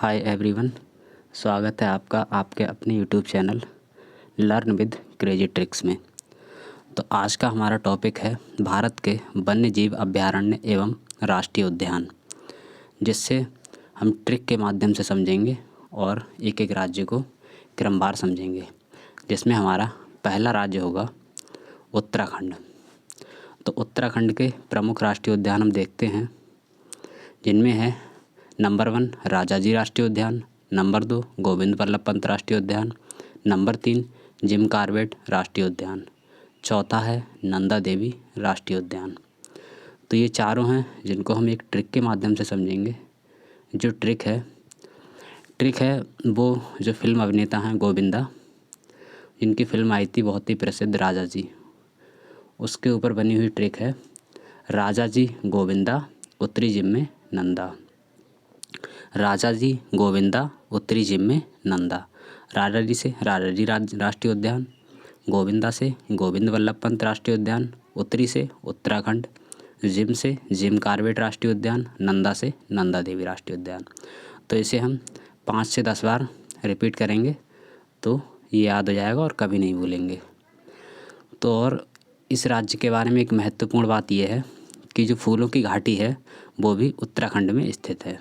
Hi everyone, स्वागत है आपका आपके अपने YouTube channel learn with crazy tricks में। तो आज का हमारा टॉपिक है भारत के वन्य जीव अभयारण्य एवं राष्ट्रीय उद्यान, जिससे हम ट्रिक के माध्यम से समझेंगे और एक एक राज्य को क्रमवार समझेंगे। जिसमें हमारा पहला राज्य होगा उत्तराखंड। तो उत्तराखंड के प्रमुख राष्ट्रीय उद्यान हम देखते हैं, जिनमें है नंबर 1 राजाजी राष्ट्रीय उद्यान, नंबर 2 गोविंद बल्लभ पंत राष्ट्रीय उद्यान, नंबर 3 जिम कॉर्बेट राष्ट्रीय उद्यान, चौथा है नंदा देवी राष्ट्रीय उद्यान। तो ये चारों हैं जिनको हम एक ट्रिक के माध्यम से समझेंगे। जो ट्रिक है वो जो फिल्म अभिनेता हैं गोविंदा, जिनकी फिल्म आई थी बहुत ही प्रसिद्ध राजाजी, उसके ऊपर बनी हुई ट्रिक है राजाजी गोविंदा उत्तरी जिम में नंदा। राजाजी गोविंदा उत्तरी जिम में नंदा। राजाजी से राजाजी राष्ट्रीय उद्यान, गोविंदा से गोविंद बल्लभ पंत राष्ट्रीय उद्यान, उत्तरी से उत्तराखंड, जिम से जिम कॉर्बेट राष्ट्रीय उद्यान, नंदा से नंदा देवी राष्ट्रीय उद्यान। तो इसे हम 5 से 10 बार रिपीट करेंगे तो ये याद हो जाएगा और कभी नहीं भूलेंगे। तो और इस राज्य के बारे में एक महत्वपूर्ण बात यह है कि जो फूलों की घाटी है वो भी उत्तराखंड में स्थित है।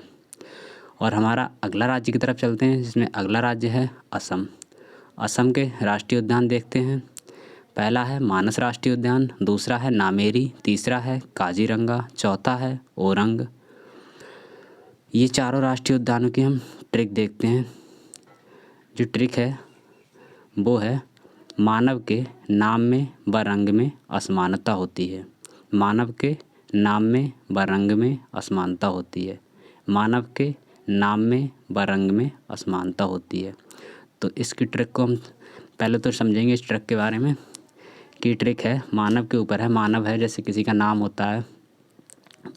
और हमारा अगला राज्य की तरफ चलते हैं, जिसमें अगला राज्य है असम। असम के राष्ट्रीय उद्यान देखते हैं। पहला है मानस राष्ट्रीय उद्यान, दूसरा है नामेरी, तीसरा है काजीरंगा, चौथा है ओरंग। ये चारों राष्ट्रीय उद्यानों की हम ट्रिक देखते हैं। जो ट्रिक है वो है मानव के नाम में व रंग में असमानता होती है। मानव के नाम में व रंग में असमानता होती है। मानव के नाम में व रंग में असमानता होती है। तो इसकी ट्रिक को हम पहले तो समझेंगे इस ट्रिक के बारे में कि ट्रिक है मानव के ऊपर है। मानव है जैसे किसी का नाम होता है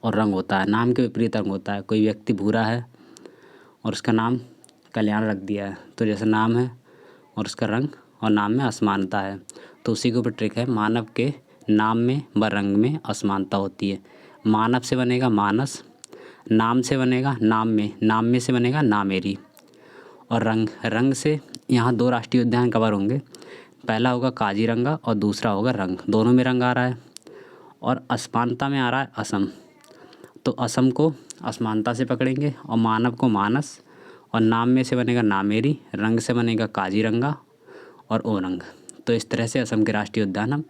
और रंग होता है, नाम के विपरीत रंग होता है। कोई व्यक्ति भूरा है और उसका नाम कल्याण रख दिया है, तो जैसे नाम है और उसका रंग और नाम में असमानता है, तो उसी के ऊपर ट्रिक है मानव के नाम में व रंग में असमानता होती है। मानव से बनेगा मानस, नाम से बनेगा नाम में से बनेगा नामेरी, और रंग से यहाँ 2 राष्ट्रीय उद्यान कवर होंगे। पहला होगा काजीरंगा और दूसरा होगा रंग। दोनों में रंग आ रहा है और असमानता में आ रहा है असम। तो असम को असमानता से पकड़ेंगे और मानव को मानस, और नाम में से बनेगा नामेरी, रंग से बनेगा काजीरंगा और ओरंग। तो इस तरह से असम के राष्ट्रीय उद्यान हम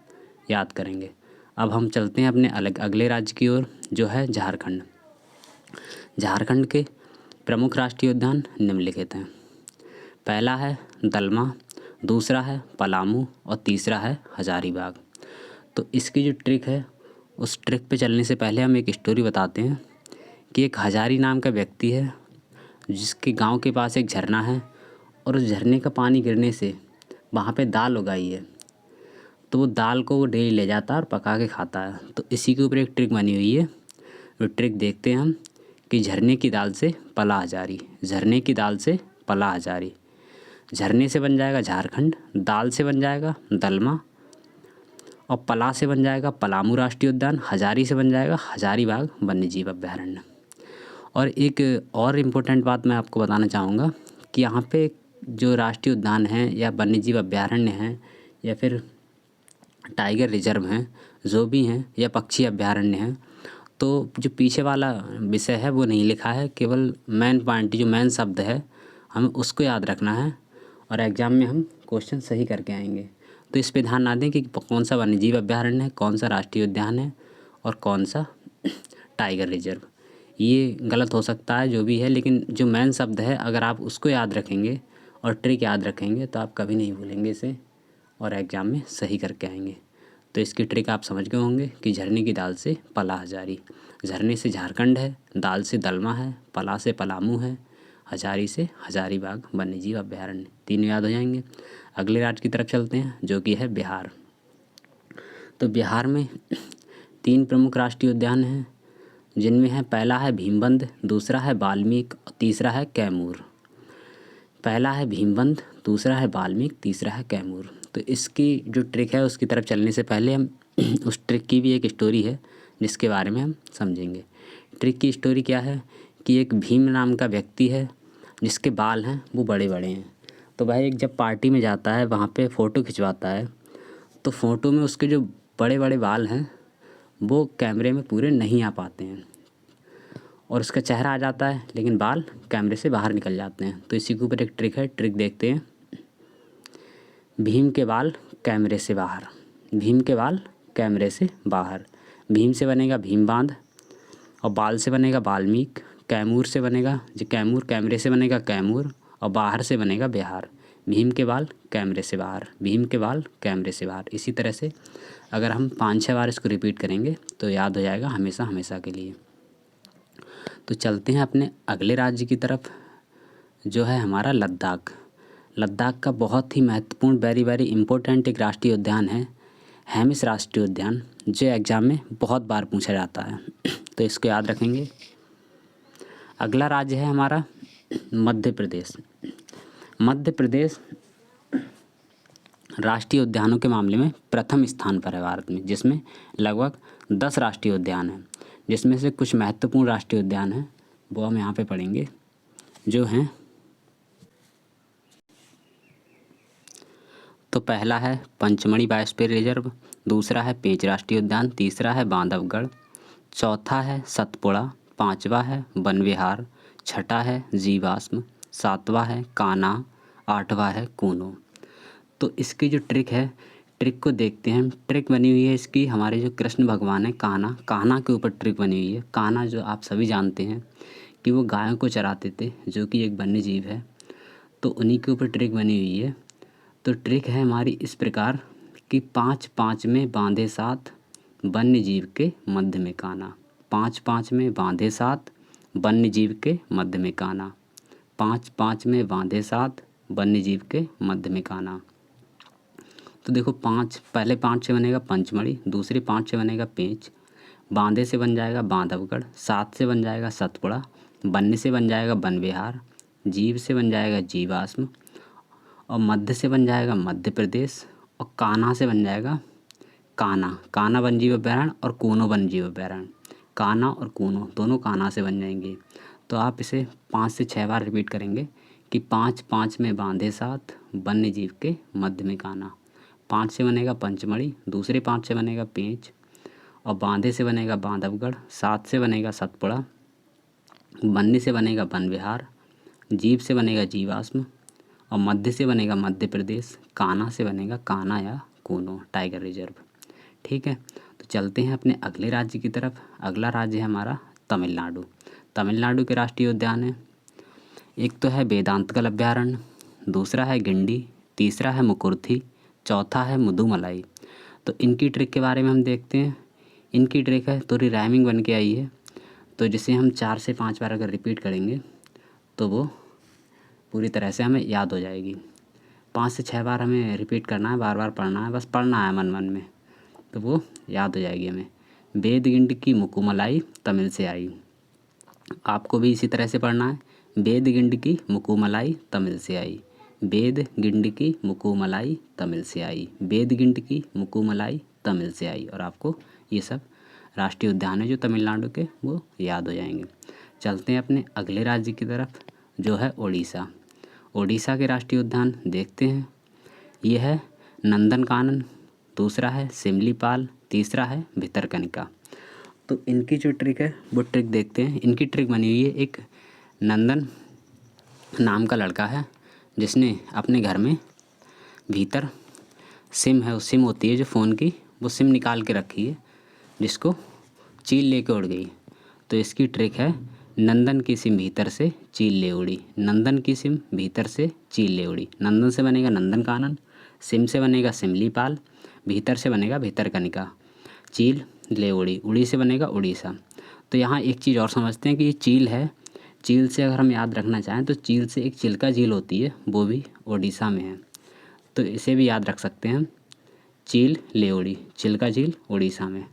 याद करेंगे। अब हम चलते हैं अपने अगले राज्य की ओर, जो है झारखंड। झारखंड के प्रमुख राष्ट्रीय उद्यान निम्नलिखित हैं। पहला है दलमा, दूसरा है पलामू और तीसरा है हजारीबाग। तो इसकी जो ट्रिक है उस ट्रिक पे चलने से पहले हम एक स्टोरी बताते हैं कि एक हजारी नाम का व्यक्ति है, जिसके गांव के पास एक झरना है और उस झरने का पानी गिरने से वहाँ पे दाल उगाई है। तो वो दाल को वो डेली ले जाता है और पका के खाता है। तो इसी के ऊपर एक ट्रिक बनी हुई है। वो ट्रिक देखते हैं हम कि झरने की दाल से पला हजारी, झरने की दाल से पला हजारी। झरने से बन जाएगा झारखंड, दाल से बन जाएगा दलमा, और पला से बन जाएगा पलामू राष्ट्रीय उद्यान, हजारी से बन जाएगा हजारीबाग वन्यजीव अभयारण्य। और एक और इम्पोर्टेंट बात मैं आपको बताना चाहूँगा कि यहाँ पे जो राष्ट्रीय उद्यान हैं या वन्यजीव अभयारण्य हैं या फिर टाइगर रिजर्व हैं, जो भी हैं, या पक्षी अभयारण्य हैं, तो जो पीछे वाला विषय है वो नहीं लिखा है। केवल मेन पॉइंट जो मेन शब्द है हमें उसको याद रखना है और एग्ज़ाम में हम क्वेश्चन सही करके आएंगे। तो इस पे ध्यान ना दें कि कौन सा वन्यजीव अभयारण्य है, कौन सा राष्ट्रीय उद्यान है और कौन सा टाइगर रिजर्व। ये गलत हो सकता है जो भी है, लेकिन जो मेन शब्द है अगर आप उसको याद रखेंगे और ट्रिक याद रखेंगे तो आप कभी नहीं भूलेंगे इसे और एग्ज़ाम में सही करके आएंगे। तो इसकी ट्रिक आप समझ गए होंगे कि झरने की दाल से पला हजारी। झरने से झारखंड है, दाल से दलमा है, पला से पलामू है, हजारी से हजारीबाग वन्यजीव अभयारण्य। तीनों याद हो जाएंगे। अगले राज्य की तरफ चलते हैं, जो कि है बिहार। तो बिहार में 3 प्रमुख राष्ट्रीय उद्यान हैं, जिनमें है पहला है भीमबंध, दूसरा है वाल्मीकि और तीसरा है कैमूर। पहला है भीमबंध, दूसरा है वाल्मीकि, तीसरा है कैमूर। तो इसकी जो ट्रिक है उसकी तरफ चलने से पहले हम उस ट्रिक की भी एक स्टोरी है जिसके बारे में हम समझेंगे। ट्रिक की स्टोरी क्या है कि एक भीम नाम का व्यक्ति है जिसके बाल हैं वो बड़े बड़े हैं। तो वह एक जब पार्टी में जाता है, वहाँ पे फ़ोटो खिंचवाता है, तो फ़ोटो में उसके जो बड़े बड़े बाल हैं वो कैमरे में पूरे नहीं आ पाते हैं और उसका चेहरा आ जाता है, लेकिन बाल कैमरे से बाहर निकल जाते हैं। तो इसी के ऊपर एक ट्रिक है, ट्रिक देखते हैं। भीम के बाल कैमरे से बाहर, भीम के बाल कैमरे से बाहर। भीम से बनेगा भीम बांध, और बाल से बनेगा बाल्मीक। कैमूर से बनेगा जो कैमूर, कैमरे से बनेगा कैमूर, और बाहर से बनेगा बिहार। भीम के बाल कैमरे से बाहर, भीम के बाल कैमरे से बाहर। इसी तरह से अगर हम 5-6 बार इसको रिपीट करेंगे तो याद हो जाएगा हमेशा हमेशा के लिए। तो चलते हैं अपने अगले राज्य की तरफ, जो है हमारा लद्दाख। लद्दाख का बहुत ही महत्वपूर्ण, वेरी वेरी इम्पोर्टेंट एक राष्ट्रीय उद्यान है, हेमिस राष्ट्रीय उद्यान, जो एग्ज़ाम में बहुत बार पूछा जाता है। तो इसको याद रखेंगे। अगला राज्य है हमारा मध्य प्रदेश। मध्य प्रदेश राष्ट्रीय उद्यानों के मामले में प्रथम स्थान पर है भारत में, जिसमें लगभग 10 राष्ट्रीय उद्यान हैं, जिसमें से कुछ महत्वपूर्ण राष्ट्रीय उद्यान हैं वो हम यहाँ पे पढ़ेंगे, जो हैं। तो पहला है पंचमढ़ी बायोस्फीयर रिजर्व, दूसरा है पेंच राष्ट्रीय उद्यान, तीसरा है बांधवगढ़, चौथा है सतपुड़ा, पांचवा है वन विहार, छठा है जीवाश्म, सातवां है कान्हा, आठवां है कूनो। तो इसकी जो ट्रिक है, ट्रिक को देखते हैं। ट्रिक बनी हुई है इसकी, हमारे जो कृष्ण भगवान है कान्हा, कान्हा के ऊपर ट्रिक बनी हुई है। कान्हा जो आप सभी जानते हैं कि वो गायों को चराते थे, जो कि एक वन्य जीव है, तो उन्हीं के ऊपर ट्रिक बनी हुई है। तो ट्रिक है हमारी इस प्रकार कि 5-5 में बांधे साथ, वन्य जीव के मध्य में कान्हा। 5-5 में बांधे साथ, वन्य जीव के मध्य में कान्हा। 5-5 में बांधे साथ, वन्य जीव के मध्य में कान्हा। तो देखो, पहले 5 से बनेगा पंचमढ़ी, दूसरे 5 से बनेगा पेंच, बांधे से बन जाएगा बांधवगढ़, 7 से बन जाएगा सतपुड़ा, वन्य से बन जाएगा वन विहार, जीव से बन जाएगा जीवाश्म, और मध्य से बन जाएगा मध्य प्रदेश, और कान्हा से बन जाएगा कान्हा। कान्हा वन जीव अभयारण्य और कूनो वन जीव अभयारण्य। कान्हा और कूनो दोनों कान्हा से बन जाएंगे। तो आप इसे 5 से 6 बार रिपीट करेंगे कि 5-5 में बांधे साथ, वन्य जीव के मध्य में कान्हा। 5 से बनेगा पंचमढ़ी, दूसरे 5 से बनेगा पेंच, और बांधे से बनेगा बांधवगढ़, 7 से बनेगा सतपुड़ा, वन्य से बनेगा वन विहार, जीव से बनेगा जीवाश्म, और मध्य से बनेगा मध्य प्रदेश, कान्हा से बनेगा कान्हा या कूनो टाइगर रिजर्व। ठीक है, तो चलते हैं अपने अगले राज्य की तरफ। अगला राज्य है हमारा तमिलनाडु। तमिलनाडु के राष्ट्रीय उद्यान है, एक तो है वेदांतगल अभयारण्य, दूसरा है गिंडी, तीसरा है मुकुर्थी, चौथा है मुदुमलाई। तो इनकी ट्रिक के बारे में हम देखते हैं। इनकी ट्रिक है, थोड़ी राइमिंग बन के आई है, तो जिसे हम 4 से 5 बार अगर रिपीट करेंगे तो वो पूरी तरह से हमें याद हो जाएगी। 5 से 6 बार हमें रिपीट करना है, बार बार पढ़ना है, बस पढ़ना है मन मन में, तो वो याद हो जाएगी हमें। वेद गिंड की मुकुमलाई तमिल से आई। आपको भी इसी तरह से पढ़ना है। वेद गिंड की मुकुमलाई तमिल से आई, वेद गिंड की मुकुमलाई तमिल से आई, वेद गिंड की मुकुमलाई तमिल से आई। और आपको ये सब राष्ट्रीय उद्यान है जो तमिलनाडु के, वो याद हो जाएंगे। चलते हैं अपने अगले राज्य की तरफ, जो है उड़ीसा। उड़ीसा के राष्ट्रीय उद्यान देखते हैं। ये है नंदनकानन, दूसरा है सिमलीपाल, तीसरा है भितरकनिका। तो इनकी जो ट्रिक है वो ट्रिक देखते हैं। इनकी ट्रिक बनी हुई है, एक नंदन नाम का लड़का है जिसने अपने घर में भीतर सिम है, उस सिम होती है जो फ़ोन की, वो सिम निकाल के रखी है, जिसको चील लेके उड़ गई। तो इसकी ट्रिक है, नंदन की सिम भीतर से चील ले उड़ी, नंदन की सिम भीतर से चील ले उड़ी। नंदन से बनेगा नंदनकानन, सिम से बनेगा सिमलीपाल, भीतर से बनेगा भितरकनिका, चील ले उड़ी, उड़ी से बनेगा उड़ीसा। तो यहाँ एक चीज़ और समझते हैं कि ये चील है, चील से अगर हम याद रखना चाहें तो चील से एक चिल्का झील होती है, वो भी उड़ीसा में है, तो इसे भी याद रख सकते हैं हम। चील ले उड़ी, चिल्का झील उड़ीसा में।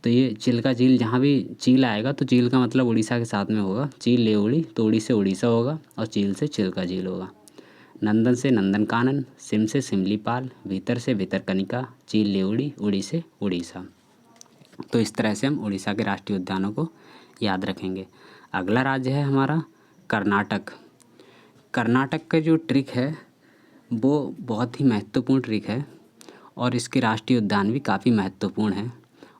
तो ये चिल्का झील, जहाँ भी चील आएगा तो चील का मतलब उड़ीसा के साथ में होगा। चील ले उड़ी तो उड़ी से उड़ीसा होगा, और चील से चिल्का झील होगा। नंदन से नंदनकानन, सिम से सिमलीपाल, भीतर से भितरकनिका, चील ले उड़ी, उड़ी से उड़ीसा। तो इस तरह से हम उड़ीसा के राष्ट्रीय उद्यानों को याद रखेंगे। अगला राज्य है हमारा कर्नाटक। कर्नाटक का जो ट्रिक है वो बहुत ही महत्वपूर्ण ट्रिक है और इसके राष्ट्रीय उद्यान भी काफ़ी महत्वपूर्ण है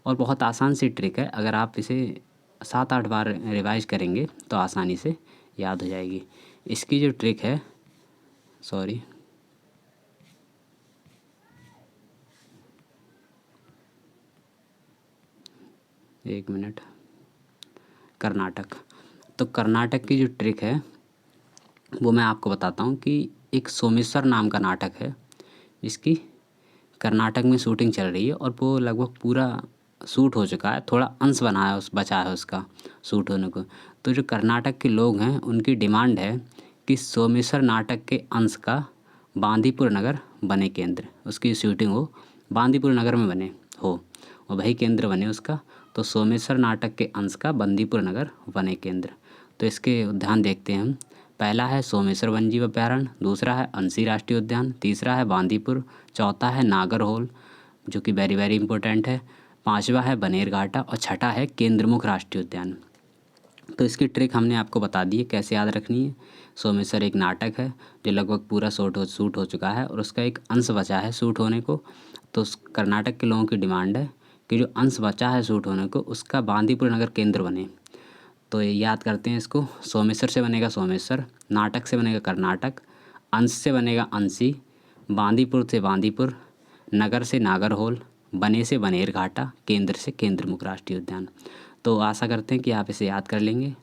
और बहुत आसान सी ट्रिक है। अगर आप इसे 7-8 बार रिवाइज करेंगे तो आसानी से याद हो जाएगी। इसकी जो ट्रिक है, सॉरी, एक मिनट। कर्नाटक, तो कर्नाटक की जो ट्रिक है वो मैं आपको बताता हूँ कि एक सोमेश्वर नाम का नाटक है जिसकी कर्नाटक में शूटिंग चल रही है और वो लगभग पूरा शूट हो चुका है, थोड़ा अंश बचा है उसका शूट होने को। तो जो कर्नाटक के लोग हैं उनकी डिमांड है कि सोमेश्वर नाटक के अंश का बांदीपुर नगर बने केंद्र, उसकी शूटिंग हो बांदीपुर नगर में बने हो और वही केंद्र बने उसका। तो सोमेश्वर नाटक के अंश का बंदीपुर नगर बने केंद्र। तो इसके उद्यान देखते हैं हम। पहला है सोमेश्वर वन्यजीव अभयारण्य, दूसरा है अंशी राष्ट्रीय उद्यान, तीसरा है बांदीपुर, चौथा है नागरहोल जो कि वेरी वेरी इंपॉर्टेंट है, पांचवा है बनेरघाटा और छठा है केंद्रमुख राष्ट्रीय उद्यान। तो इसकी ट्रिक हमने आपको बता दी है कैसे याद रखनी है। सोमेश्वर एक नाटक है जो लगभग पूरा शूट हो चुका है और उसका एक अंश बचा है शूट होने को। तो कर्नाटक के लोगों की डिमांड है कि जो अंश बचा है शूट होने को उसका बांदीपुर नगर केंद्र बने। तो ये याद करते हैं इसको। सोमेश्वर से बनेगा सोमेश्वर, नाटक से बनेगा कर्नाटक, अंश से बनेगा अंशी, बांदीपुर से बांदीपुर, नगर से नागरहोल, बने से बनेरघाटा, केंद्र से केंद्रमुख राष्ट्रीय उद्यान। तो आशा करते हैं कि आप इसे याद कर लेंगे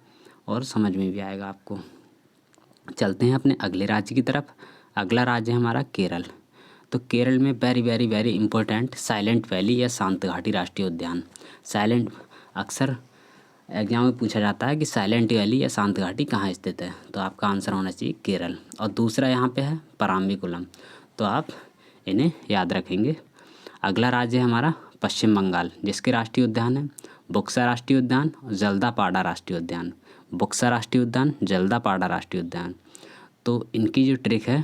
और समझ में भी आएगा आपको। चलते हैं अपने अगले राज्य की तरफ। अगला राज्य है हमारा केरल। तो केरल में very very very important silent valley या शांत घाटी राष्ट्रीय उद्यान। साइलेंट, अक्सर एग्जाम में पूछा जाता है कि साइलेंट वैली या शांत घाटी कहाँ स्थित है, तो आपका आंसर होना चाहिए केरल। और दूसरा यहाँ पे है पराम्बीकुलम, तो आप इन्हें याद रखेंगे। अगला राज्य है हमारा पश्चिम बंगाल जिसके राष्ट्रीय उद्यान है बुक्सा राष्ट्रीय उद्यान और जल्दापाड़ा राष्ट्रीय उद्यान। बुक्सा राष्ट्रीय उद्यान, जल्दापाड़ा राष्ट्रीय उद्यान। तो इनकी जो ट्रिक है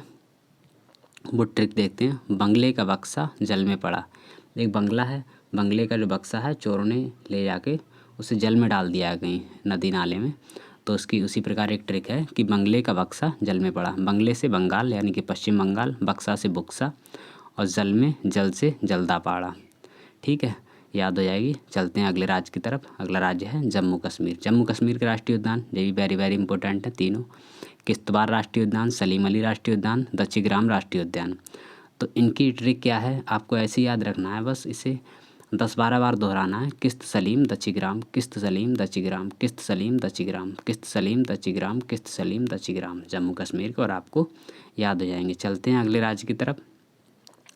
वो ट्रिक देखते हैं। बंगले का बक्सा जल में पड़ा। एक बंगला है, बंगले का जो बक्सा है चोरों ने ले जाके उसे जल में डाल दिया कहीं नदी नाले में। तो उसकी उसी प्रकार एक ट्रिक है कि बंगले का बक्सा जल में पड़ा। बंगले से बंगाल यानी कि पश्चिम बंगाल, बक्सा से बुक्सा और जल से जल्दापाड़ा। ठीक है, याद हो जाएगी। चलते हैं अगले राज्य की तरफ। अगला राज्य है जम्मू कश्मीर। जम्मू कश्मीर के राष्ट्रीय उद्यान ये भी वेरी वेरी इंपॉर्टेंट है तीनों। किश्तवाड़ राष्ट्रीय उद्यान, सलीम अली राष्ट्रीय उद्यान, दच्चीग्राम राष्ट्रीय उद्यान। तो इनकी ट्रिक क्या है आपको ऐसे याद रखना है, बस इसे 10-12 बार दोहराना है। किस्त सलीम दच्चीग्राम, किस्त सलीम दच्चीग्राम, किस्त सलीम दच्चीग्राम, किस्त सलीम दच्चीग्राम, किस्त सलीम दच्चीग्राम, जम्मू कश्मीर के, और आपको याद हो जाएंगे। चलते हैं अगले राज्य की तरफ।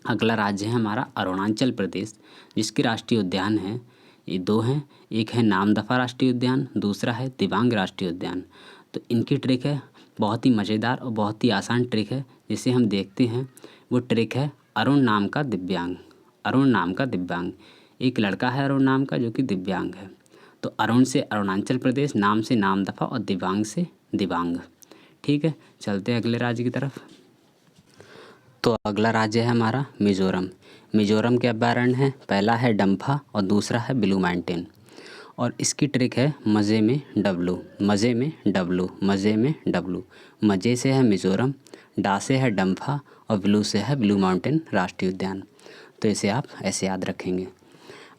अगला राज्य है हमारा अरुणाचल प्रदेश जिसके राष्ट्रीय उद्यान हैं ये दो हैं। एक है नामदफा राष्ट्रीय उद्यान, दूसरा है दिबांग राष्ट्रीय उद्यान। तो इनकी ट्रिक है बहुत ही मज़ेदार और बहुत ही आसान ट्रिक है जिसे हम देखते हैं। वो ट्रिक है अरुण नाम का दिव्यांग। अरुण नाम का दिव्यांग, एक लड़का है अरुण नाम का जो कि दिव्यांग है। तो अरुण से अरुणाचल प्रदेश, नाम से नामदफा और दिव्यांग से दिबांग। ठीक है, चलते हैं अगले राज्य की तरफ। तो अगला राज्य है हमारा मिज़ोरम। मिज़ोरम के अभयारण्य हैं, पहला है डम्फा और दूसरा है ब्लू माउंटेन। और इसकी ट्रिक है मज़े में डब्लू, मज़े में डब्लू, मज़े में डब्लू। मज़े से है मिज़ोरम, डा से है डम्फा और ब्लू से है ब्लू माउंटेन राष्ट्रीय उद्यान। तो इसे आप ऐसे याद रखेंगे।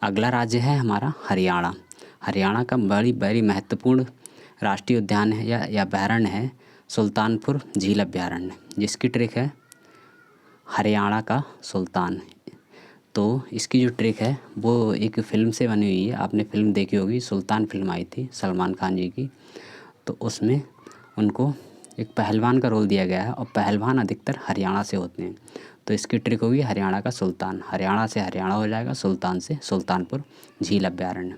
अगला राज्य है हमारा हरियाणा। हरियाणा का बड़ी बड़ी महत्वपूर्ण राष्ट्रीय उद्यान है या अभयारण्य है सुल्तानपुर झील अभयारण्य जिसकी ट्रिक है हरियाणा का सुल्तान। तो इसकी जो ट्रिक है वो एक फ़िल्म से बनी हुई है। आपने फ़िल्म देखी होगी, सुल्तान फ़िल्म आई थी सलमान खान जी की। तो उसमें उनको एक पहलवान का रोल दिया गया है और पहलवान अधिकतर हरियाणा से होते हैं। तो इसकी ट्रिक होगी हरियाणा का सुल्तान। हरियाणा से हरियाणा हो जाएगा, सुल्तान से सुल्तानपुर झील अभयारण्य।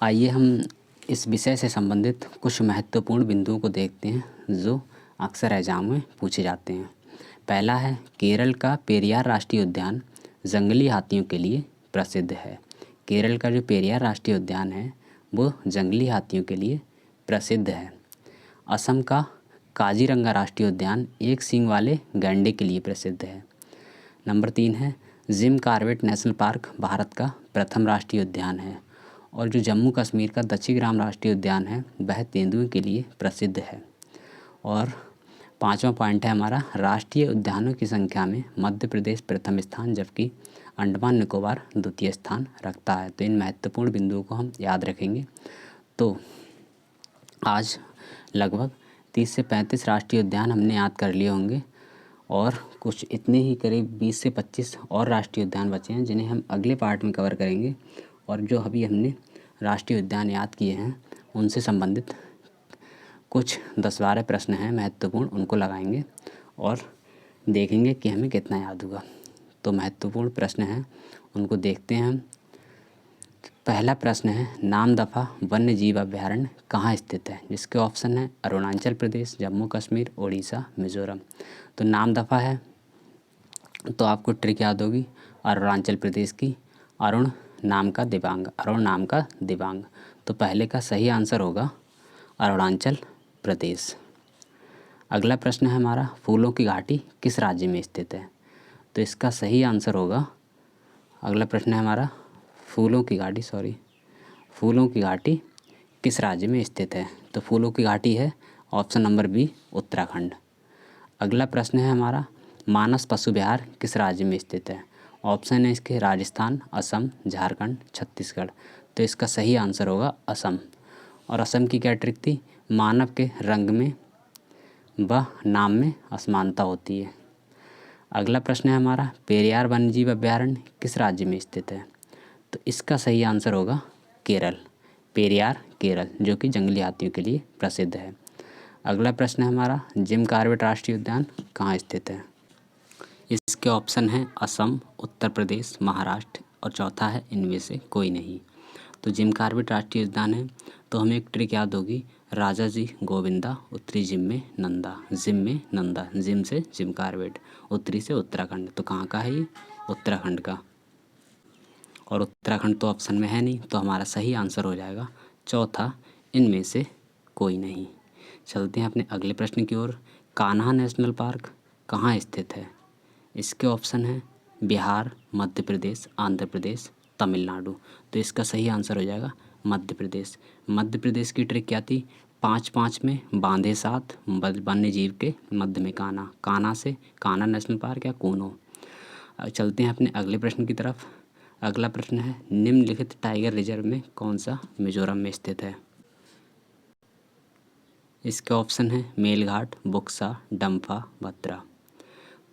आइए हम इस विषय से संबंधित कुछ महत्वपूर्ण बिंदुओं को देखते हैं जो अक्सर एग्जाम में पूछे जाते हैं। पहला है केरल का पेरियार राष्ट्रीय उद्यान जंगली हाथियों के लिए प्रसिद्ध है। केरल का जो पेरियार राष्ट्रीय उद्यान है वो जंगली हाथियों के लिए प्रसिद्ध है। असम का काजीरंगा राष्ट्रीय उद्यान एक सींग वाले गैंडे के लिए प्रसिद्ध है। नंबर 3 है Jim Corbett national park Bharat का प्रथम राष्ट्रीय उद्यान है। और जो जम्मू कश्मीर का दच्चीग्राम राष्ट्रीय उद्यान है वह तेंदुओं के लिए प्रसिद्ध है। और 5वां पॉइंट है हमारा, राष्ट्रीय उद्यानों की संख्या में मध्य प्रदेश प्रथम स्थान जबकि अंडमान निकोबार द्वितीय स्थान रखता है। तो इन महत्वपूर्ण बिंदुओं को हम याद रखेंगे। तो आज लगभग 30 से 35 राष्ट्रीय उद्यान हमने याद कर लिए होंगे और कुछ इतने ही करीब 20 से 25 और राष्ट्रीय उद्यान बचे हैं जिन्हें हम अगले पार्ट में कवर करेंगे। और जो अभी हमने राष्ट्रीय उद्यान याद किए हैं उनसे संबंधित कुछ 10-12 प्रश्न हैं महत्वपूर्ण, उनको लगाएंगे और देखेंगे कि हमें कितना याद होगा। तो महत्वपूर्ण प्रश्न हैं, उनको देखते हैं हम। पहला प्रश्न है, नामदफा वन्य जीव अभयारण्य कहाँ स्थित है? जिसके ऑप्शन है अरुणाचल प्रदेश, जम्मू कश्मीर, उड़ीसा, मिजोरम। तो नामदफा है तो आपको ट्रिक याद होगी अरुणाचल प्रदेश की, अरुण नाम का दिबांग, अरुण नाम का दिबांग। तो पहले का सही आंसर होगा अरुणाचल प्रदेश। अगला प्रश्न है हमारा, फूलों की घाटी किस राज्य में स्थित है? तो इसका सही आंसर होगा, अगला प्रश्न है हमारा, फूलों की घाटी किस राज्य में स्थित है? तो फूलों की घाटी है ऑप्शन नंबर बी, उत्तराखंड। अगला प्रश्न है हमारा, मानस पशु विहार किस राज्य में स्थित है? ऑप्शन है इसके राजस्थान, असम, झारखंड, छत्तीसगढ़। तो इसका सही आंसर होगा असम। और असम की क्या ट्रिक थी? मानव के रंग में व नाम में असमानता होती है। अगला प्रश्न है हमारा, पेरियार वन्यजीव अभयारण्य किस राज्य में स्थित है? तो इसका सही आंसर होगा केरल, पेरियार केरल, जो कि जंगली हाथियों के लिए प्रसिद्ध है। अगला प्रश्न है हमारा, जिम कॉर्बेट राष्ट्रीय उद्यान कहाँ स्थित है? इसके ऑप्शन हैं असम, उत्तर प्रदेश, महाराष्ट्र और चौथा है इनमें से कोई नहीं। तो जिम कॉर्बेट राष्ट्रीय उद्यान है तो हमें एक ट्रिक याद होगी, राजा जी गोविंदा, उत्तरी जिम में नंदा, जिम से जिम कॉर्बेट, उत्तरी से उत्तराखंड। तो कहाँ का है ये? उत्तराखंड का। और उत्तराखंड तो ऑप्शन में है नहीं, तो हमारा सही आंसर हो जाएगा चौथा, इनमें से कोई नहीं। चलते हैं अपने अगले प्रश्न की ओर। कान्हा नेशनल पार्क कहाँ स्थित है? इसके ऑप्शन हैं बिहार, मध्य प्रदेश, आंध्र प्रदेश, तमिलनाडु। तो इसका सही आंसर हो जाएगा मध्य प्रदेश। मध्य प्रदेश की ट्रिक क्या थी? 5-5 में बांधे 7, वन्य जीव के मध्य में कान्हा, कान्हा से कान्हा नेशनल पार्क या कूनो। अब चलते हैं अपने अगले प्रश्न की तरफ। अगला प्रश्न है, निम्नलिखित टाइगर रिजर्व में कौन सा मिजोरम में स्थित है? इसके ऑप्शन है मेलघाट, बुक्सा, डम्फा, भद्रा।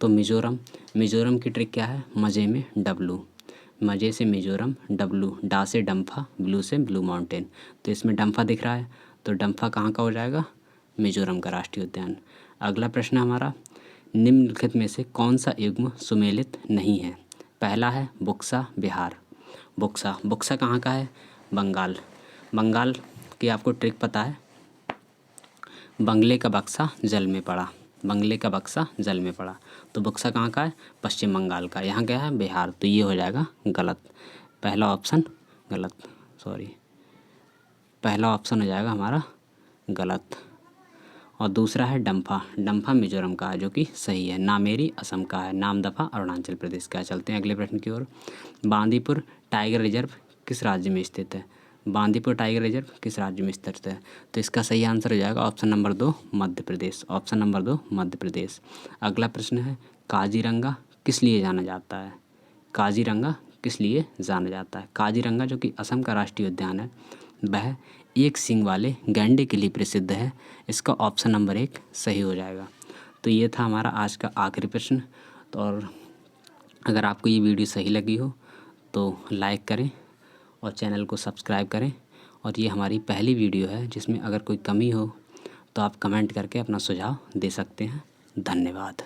तो मिजोरम की ट्रिक क्या है? मजे में डब्लू, मजे से मिजोरम, डब्लू, डा से डम्फा, ब्लू से ब्लू माउंटेन। तो इसमें डम्फा दिख रहा है तो डम्फा कहाँ का हो जाएगा? मिजोरम का राष्ट्रीय उद्यान। अगला प्रश्न हमारा, निम्नलिखित में से कौन सा युग्म सुमेलित नहीं है? पहला है बुक्सा बिहार, बुक्सा कहाँ का है? बंगाल की आपको ट्रिक पता है, बंगले का बक्सा जल में पड़ा, तो बुक्सा कहाँ का है? पश्चिम बंगाल का। यहाँ क्या है? बिहार। तो ये हो जाएगा गलत, पहला ऑप्शन हो जाएगा हमारा गलत। और दूसरा है डम्फा मिजोरम का है जो कि सही है। नामेरी असम का है, नामदफा अरुणाचल प्रदेश का है। चलते हैं अगले प्रश्न की ओर। बांदीपुर टाइगर रिजर्व किस राज्य में स्थित है? तो इसका सही आंसर हो जाएगा ऑप्शन नंबर 2, मध्य प्रदेश। अगला प्रश्न है, काजीरंगा किस लिए जाना जाता है? काजीरंगा जो कि असम का राष्ट्रीय उद्यान है, वह एक सींग वाले गैंडे के लिए प्रसिद्ध है। इसका ऑप्शन नंबर 1 सही हो जाएगा। तो ये था हमारा आज का आखिरी प्रश्न। तो और अगर आपको ये वीडियो सही लगी हो तो लाइक करें और चैनल को सब्सक्राइब करें। और ये हमारी पहली वीडियो है जिसमें अगर कोई कमी हो तो आप कमेंट करके अपना सुझाव दे सकते हैं। धन्यवाद।